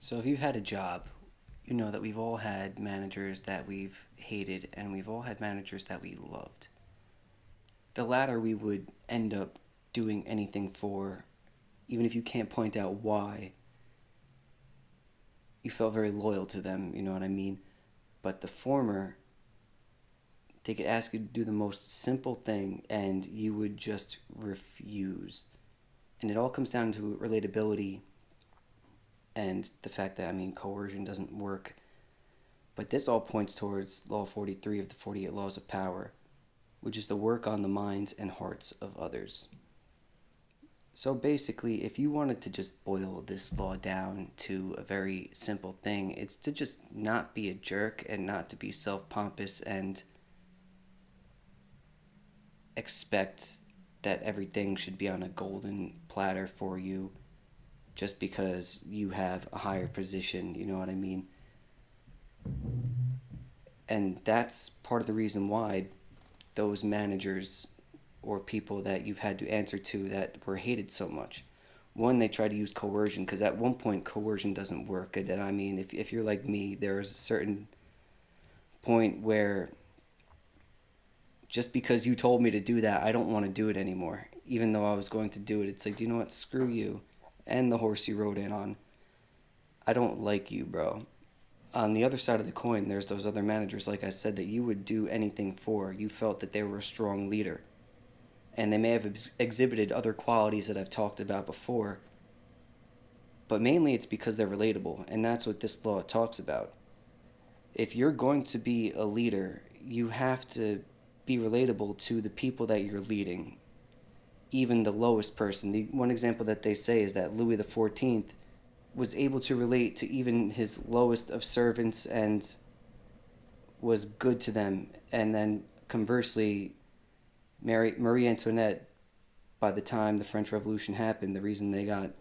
So if you've had a job, you know that we've all had managers that we've hated and we've all had managers that we loved. The latter we would end up doing anything for, even if you can't point out why. You felt very loyal to them, you know what I mean? But the former, they could ask you to do the most simple thing and you would just refuse. And it all comes down to relatability and the fact that, coercion doesn't work. But this all points towards Law 43 of the 48 Laws of Power, which is to work on the minds and hearts of others. So basically, if you wanted to just boil this law down to a very simple thing, it's to just not be a jerk and not to be self pompous and expect that everything should be on a golden platter for you just because you have a higher position, you know what I mean? And that's part of the reason why those managers or people that you've had to answer to that were hated so much. One, they try to use coercion because at one point coercion doesn't work. And if you're like me, there's a certain point where just because you told me to do that, I don't want to do it anymore. Even though I was going to do it, it's like, you know what, screw you and the horse you rode in on. I don't like you, bro. On the other side of the coin, there's those other managers, like I said, that you would do anything for. You felt that they were a strong leader. And they may have exhibited other qualities that I've talked about before, but mainly it's because they're relatable, and that's what this law talks about. If you're going to be a leader, you have to be relatable to the people that you're leading, even the lowest person. The one example that they say is that Louis XIV was able to relate to even his lowest of servants and was good to them. And then conversely, Marie Antoinette, by the time the French Revolution happened, the reason they got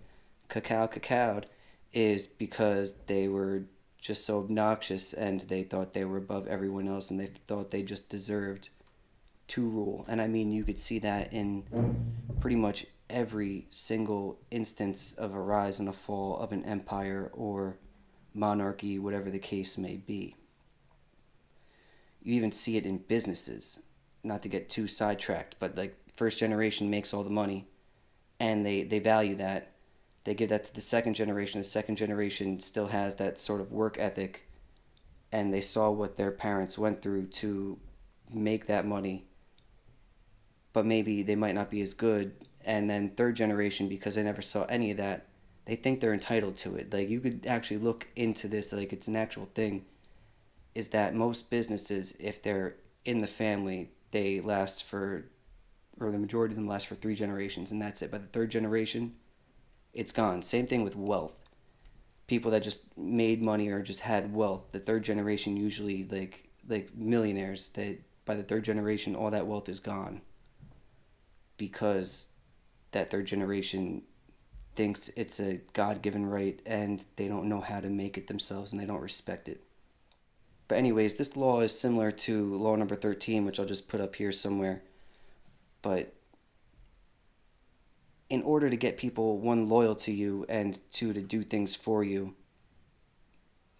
cacaoed is because they were just so obnoxious and they thought they were above everyone else and they thought they just deserved to rule. And you could see that in pretty much every single instance of a rise and a fall of an empire or monarchy, whatever the case may be. You even see it in businesses. Not to get too sidetracked, but like first generation makes all the money and they value that. They give that to the second generation. The second generation still has that sort of work ethic and they saw what their parents went through to make that money, but maybe they might not be as good. And then third generation, because they never saw any of that, they think they're entitled to it. Like, you could actually look into this, like it's an actual thing, is that most businesses, if they're in the family, they last for, or the majority of them last for 3 generations, and that's it. By the third generation, it's gone. Same thing with wealth. People that just made money or just had wealth, the third generation usually like millionaires, they by the third generation all that wealth is gone because that third generation thinks it's a God-given right and they don't know how to make it themselves and they don't respect it. But anyways, this law is similar to law number 13, which I'll just put up here somewhere. But in order to get people, one, loyal to you, and two, to do things for you,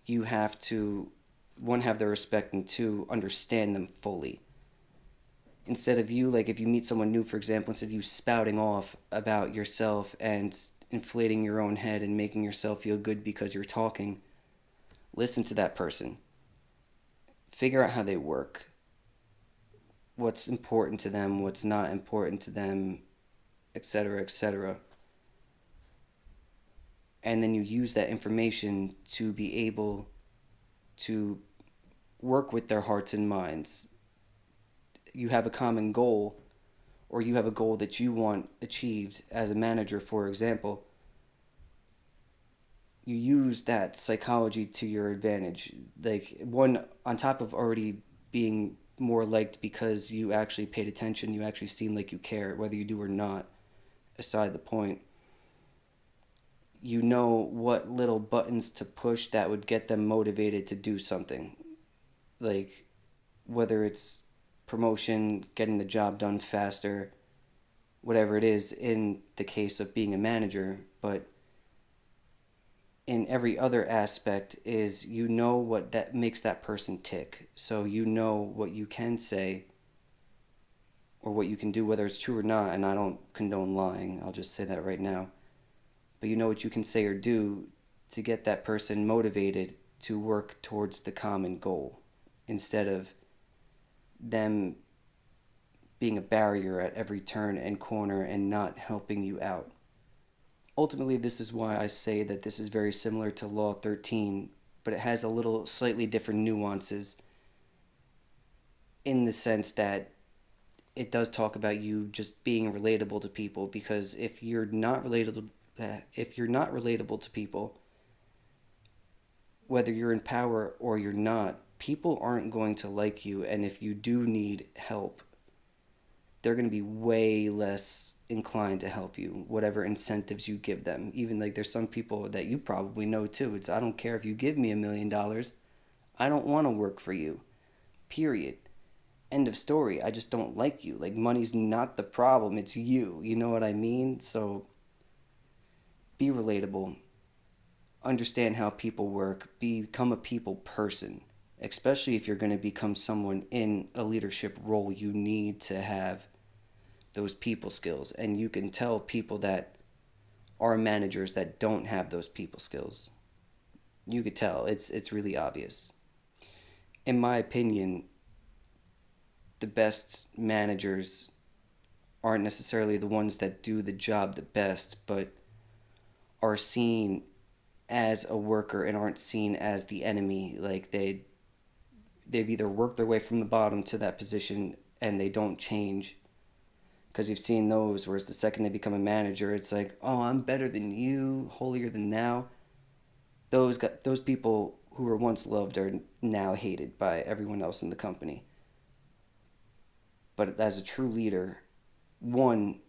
you have to, one, have their respect, and two, understand them fully. Instead of you, like if you meet someone new, for example, instead of you spouting off about yourself and inflating your own head and making yourself feel good because you're talking, listen to that person. Figure out how they work. What's important to them, what's not important to them, etc., etc. And then you use that information to be able to work with their hearts and minds. You have a common goal, or you have a goal that you want achieved as a manager, for example. You use that psychology to your advantage. Like, one, on top of already being more liked because you actually paid attention, you actually seem like you care, whether you do or not, aside the point. You know what little buttons to push that would get them motivated to do something. Like, whether it's promotion, getting the job done faster, whatever it is in the case of being a manager. But in every other aspect is you know what that makes that person tick. So you know what you can say or what you can do, whether it's true or not. And I don't condone lying. I'll just say that right now. But you know what you can say or do to get that person motivated to work towards the common goal instead of them being a barrier at every turn and corner and not helping you out. Ultimately, this is why I say that this is very similar to Law 13, but it has a little slightly different nuances in the sense that it does talk about you just being relatable to people, because if you're not relatable to people, whether you're in power or you're not, people aren't going to like you, and if you do need help, they're going to be way less inclined to help you, whatever incentives you give them. Even like there's some people that you probably know too. It's, I don't care if you give me $1,000,000. I don't want to work for you. Period. End of story. I just don't like you. Like, money's not the problem. It's you. You know what I mean? So be relatable. Understand how people work. Become a people person. Especially if you're going to become someone in a leadership role, you need to have those people skills. And you can tell people that are managers that don't have those people skills. You could tell. It's really obvious. In my opinion, the best managers aren't necessarily the ones that do the job the best, but are seen as a worker and aren't seen as the enemy. Like they've either worked their way from the bottom to that position and they don't change. Because you've seen those, whereas the second they become a manager, it's like, oh, I'm better than you, holier than thou. Those people who were once loved are now hated by everyone else in the company. But as a true leader, one,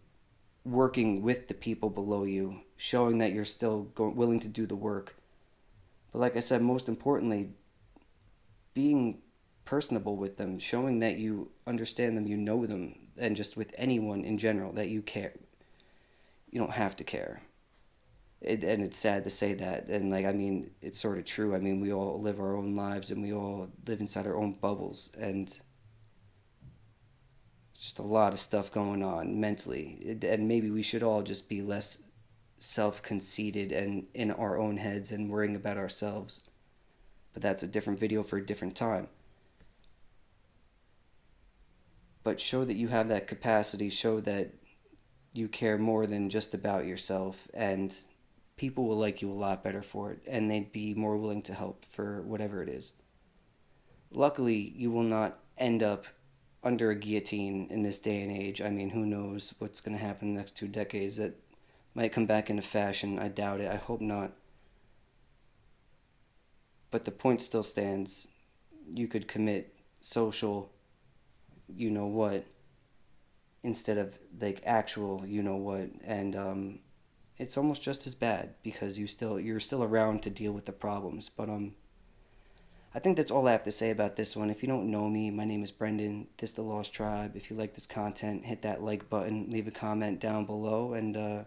working with the people below you, showing that you're still willing to do the work. But like I said, most importantly, being personable with them, showing that you understand them, you know them, and just with anyone in general, that you care. You don't have to care. And it's sad to say that. And like, I mean, it's sort of true. I mean, we all live our own lives and we all live inside our own bubbles. And just a lot of stuff going on mentally, and maybe we should all just be less self-conceited and in our own heads and worrying about ourselves. But that's a different video for a different time. But show that you have that capacity, show that you care more than just about yourself, and people will like you a lot better for it, and they'd be more willing to help for whatever it is. Luckily, you will not end up under a guillotine in this day and age. I mean, who knows what's going to happen in the next 2 decades. That might come back into fashion. I doubt it. I hope not. But the point still stands. You could commit social you know what instead of like actual you know what, and it's almost just as bad because you're still around to deal with the problems. But I think that's all I have to say about this one. If you don't know me, my name is Brendan. This is The Lost Tribe. If you like this content, hit that like button, leave a comment down below, and if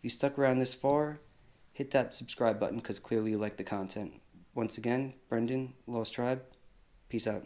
you stuck around this far, hit that subscribe button because clearly you like the content. Once again, Brendan, Lost Tribe. Peace out.